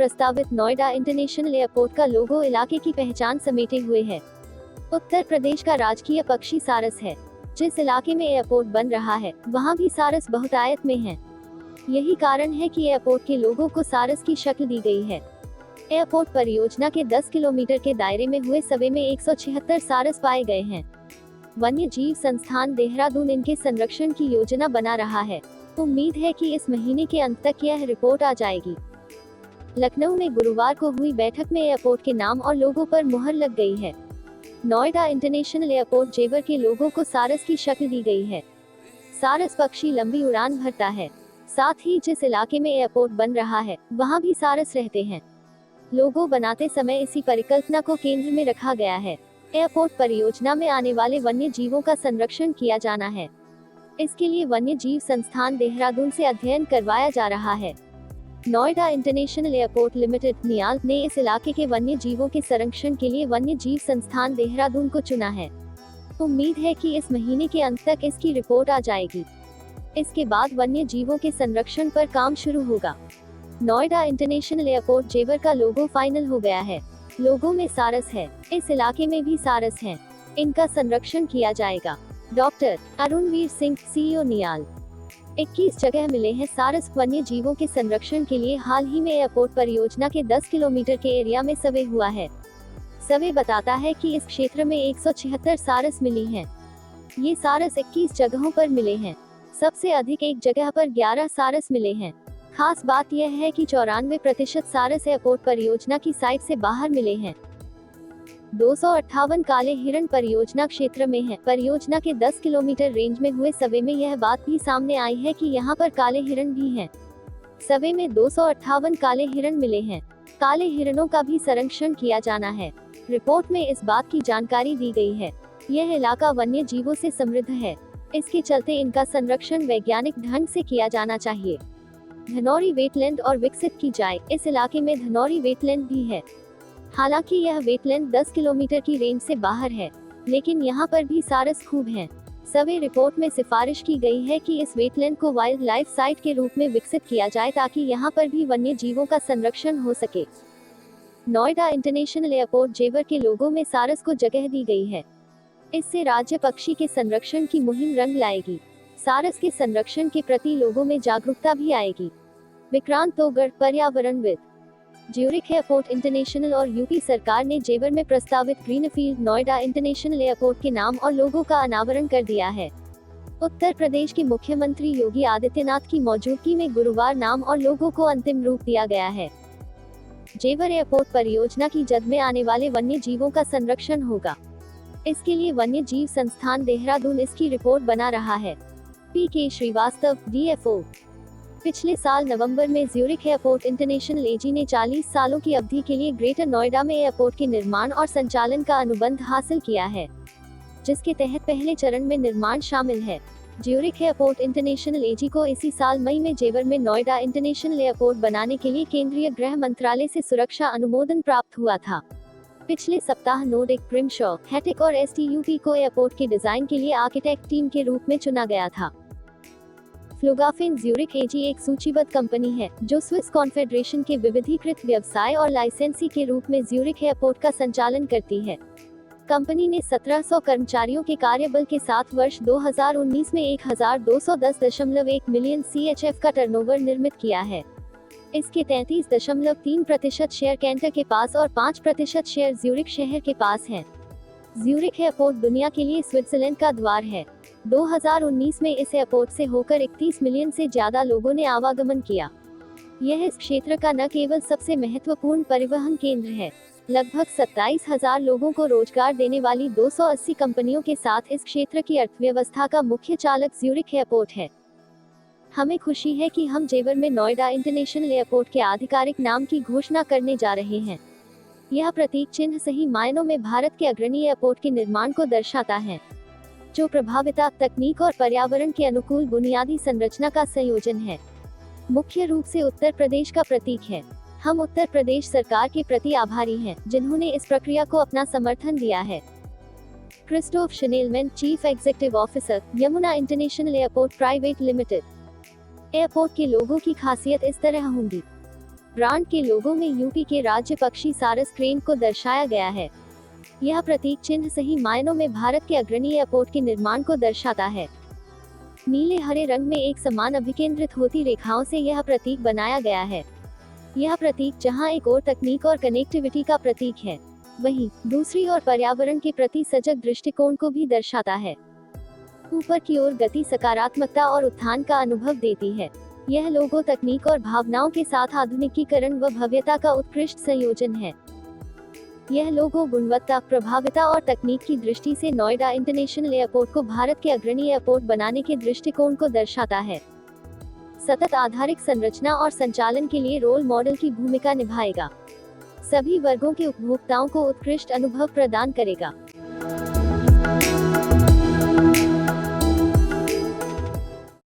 प्रस्तावित Noida international airport का लोगो इलाके की पहचान समेटे हुए है। उत्तर प्रदेश का राजकीय पक्षी सारस है। जिस इलाके में एयरपोर्ट बन रहा है वहाँ भी सारस बहुतायत में हैं। यही कारण है कि एयरपोर्ट के लोगो को सारस की शक्ल दी गई है। एयरपोर्ट परियोजना के 10 किलोमीटर के दायरे में हुए सर्वे में 176 सारस पाए गए हैं। वन्य जीव संस्थान देहरादून इनके संरक्षण की योजना बना रहा है। उम्मीद है कि इस महीने के अंत तक यह रिपोर्ट आ जाएगी। लखनऊ में गुरुवार को हुई बैठक में एयरपोर्ट के नाम और लोगो पर मुहर लग गई है। नोएडा इंटरनेशनल एयरपोर्ट जेवर के लोगो को सारस की शक्ल दी गई है। सारस पक्षी लंबी उड़ान भरता है। साथ ही जिस इलाके में एयरपोर्ट बन रहा है वहाँ भी सारस रहते हैं। लोगो बनाते समय इसी परिकल्पना को केंद्र में रखा गया है। एयरपोर्ट परियोजना में आने वाले वन्य जीवों का संरक्षण किया जाना है। इसके लिए वन्य जीव संस्थान देहरादून से अध्ययन करवाया जा रहा है। Noida international airport limited Niall ने इस इलाके के वन्य जीवों के संरक्षण के लिए वन्य जीव संस्थान देहरादून को चुना है। उम्मीद है कि इस महीने के अंत तक इसकी रिपोर्ट आ जाएगी। इसके बाद वन्य जीवों के संरक्षण पर काम शुरू होगा। नोएडा इंटरनेशनल एयरपोर्ट जेवर का लोगो फाइनल हो गया है। लोगो में सारस है। इस इलाके में भी सारस हैं। इनका संरक्षण किया जाएगा। डॉक्टर अरुणवीर सिंह, सीईओ नियाल। 21 जगह मिले हैं सारस। वन्य जीवों के संरक्षण के लिए हाल ही में एयरपोर्ट परियोजना के 10 किलोमीटर के एरिया में सर्वे हुआ है। सर्वे बताता है कि इस क्षेत्र में 176 सारस मिली हैं। ये सारस 21 जगहों पर मिले हैं। सबसे अधिक एक जगह पर 11 सारस मिले हैं। खास बात यह है कि 94% सारस एयरपोर्ट परियोजना की साइट से बाहर मिले हैं। 258 काले हिरण परियोजना क्षेत्र में है। परियोजना के 10 किलोमीटर रेंज में हुए सर्वे में यह बात भी सामने आई है कि यहाँ पर काले हिरण भी हैं। सर्वे में 258 काले हिरण मिले हैं। काले हिरणों का भी संरक्षण किया जाना है। रिपोर्ट में इस बात की जानकारी दी गई है। यह इलाका वन्य जीवों से समृद्ध है। इसके चलते इनका संरक्षण वैज्ञानिक ढंग से किया जाना चाहिए। धनौरी वेटलैंड और विकसित की जाए। इस इलाके में धनौरी वेटलैंड भी है। हालांकि यह वेटलैंड 10 किलोमीटर की रेंज से बाहर है, लेकिन यहाँ पर भी सारस खूब हैं। सर्वे रिपोर्ट में सिफारिश की गई है कि इस वेटलैंड को वाइल्ड लाइफ साइट के रूप में विकसित किया जाए ताकि यहाँ पर भी वन्य जीवों का संरक्षण हो सके। नोएडा इंटरनेशनल एयरपोर्ट जेवर के लोगो में सारस को जगह दी गई है। इससे राज्य पक्षी के संरक्षण की मुहिम रंग लाएगी। सारस के संरक्षण के प्रति लोगों में जागरूकता भी आएगी। विक्रांत तोगड़, पर्यावरणविद। ज्यूरिख एयरपोर्ट इंटरनेशनल और यूपी सरकार ने जेवर में प्रस्तावित ग्रीनफील्ड नोएडा इंटरनेशनल एयरपोर्ट के नाम और लोगो का अनावरण कर दिया है। उत्तर प्रदेश के मुख्यमंत्री योगी आदित्यनाथ की मौजूदगी में गुरुवार नाम और लोगो को अंतिम रूप दिया गया है। जेवर एयरपोर्ट परियोजना की जद में आने वाले वन्य जीवों का संरक्षण होगा। इसके लिए वन्य जीव संस्थान देहरादून इसकी रिपोर्ट बना रहा है। पी.के. श्रीवास्तव, डीएफओ। पिछले साल नवंबर में ज्यूरिख एयरपोर्ट इंटरनेशनल एजी ने 40 सालों की अवधि के लिए ग्रेटर नोएडा में एयरपोर्ट के निर्माण और संचालन का अनुबंध हासिल किया है, जिसके तहत पहले चरण में निर्माण शामिल है। ज्यूरिख एयरपोर्ट इंटरनेशनल एजी को इसी साल मई में जेवर में नोएडा इंटरनेशनल एयरपोर्ट बनाने के लिए केंद्रीय गृह मंत्रालय से सुरक्षा अनुमोदन प्राप्त हुआ था। पिछले सप्ताह नोर्डिक, ग्रिमशॉ, हैटिक और एसटीयूपी को एयरपोर्ट के डिजाइन के लिए आर्किटेक्ट टीम के रूप में चुना गया था। फ्लुगाफिन ज्यूरिख एजी एक सूचीबद्ध कंपनी है जो स्विस कॉन्फेडरेशन के विविधीकृत व्यवसाय और लाइसेंसी के रूप में ज्यूरिख एयरपोर्ट का संचालन करती है। कंपनी ने 1700 कर्मचारियों के कार्यबल के साथ वर्ष 2019 में 1210.1 मिलियन CHF का टर्नओवर निर्मित किया है। इसके 33.3% शेयर कैंटर के पास और 5% शेयर ज्यूरिख शहर के पास हैं। ज्यूरिख एयरपोर्ट दुनिया के लिए स्विट्जरलैंड का द्वार है। 2019 में इस एयरपोर्ट से होकर 31 मिलियन से ज्यादा लोगों ने आवागमन किया। यह इस क्षेत्र का न केवल सबसे महत्वपूर्ण परिवहन केंद्र है, लगभग 27,000 लोगों को रोजगार देने वाली 280 कंपनियों के साथ इस क्षेत्र की अर्थव्यवस्था का मुख्य चालक ज्यूरिख एयरपोर्ट है। हमें खुशी है कि हम जेवर में नोएडा इंटरनेशनल एयरपोर्ट के आधिकारिक नाम की घोषणा करने जा रहे हैं। यह प्रतीक चिन्ह सही मायनों में भारत के अग्रणी एयरपोर्ट के निर्माण को दर्शाता है, जो प्रभाविता, तकनीक और पर्यावरण के अनुकूल बुनियादी संरचना का संयोजन है। मुख्य रूप से उत्तर प्रदेश का प्रतीक है। हम उत्तर प्रदेश सरकार के प्रति आभारी हैं, जिन्होंने इस प्रक्रिया को अपना समर्थन दिया है। Christoph Schnellmann, chief executive officer, Yamuna international airport private limited. Airport के लोगों की खासियत इस तरह होंगी। ब्रांड के लोगों में यूपी के राज्य पक्षी सारस क्रेन को दर्शाया गया है। यह प्रतीक चिन्ह सही मायनों में भारत के अग्रणी एयरपोर्ट के निर्माण को दर्शाता है। नीले हरे रंग में एक समान अभिकेंद्रित होती रेखाओं से यह प्रतीक बनाया गया है। यह प्रतीक जहां एक ओर तकनीक और कनेक्टिविटी का प्रतीक है, वहीं दूसरी ओर पर्यावरण के प्रति सजग दृष्टिकोण को भी दर्शाता है। ऊपर की ओर गति सकारात्मकता और उत्थान का अनुभव देती है। यह लोगो तकनीक और भावनाओं के साथ आधुनिकीकरण व भव्यता का उत्कृष्ट संयोजन है। यह लोगो गुणवत्ता, प्रभाविता और तकनीक की दृष्टि से नोएडा इंटरनेशनल एयरपोर्ट को भारत के अग्रणी एयरपोर्ट बनाने के दृष्टिकोण को दर्शाता है। सतत आधारिक संरचना और संचालन के लिए रोल मॉडल की भूमिका निभाएगा। सभी वर्गों के उपभोक्ताओं को उत्कृष्ट अनुभव प्रदान करेगा।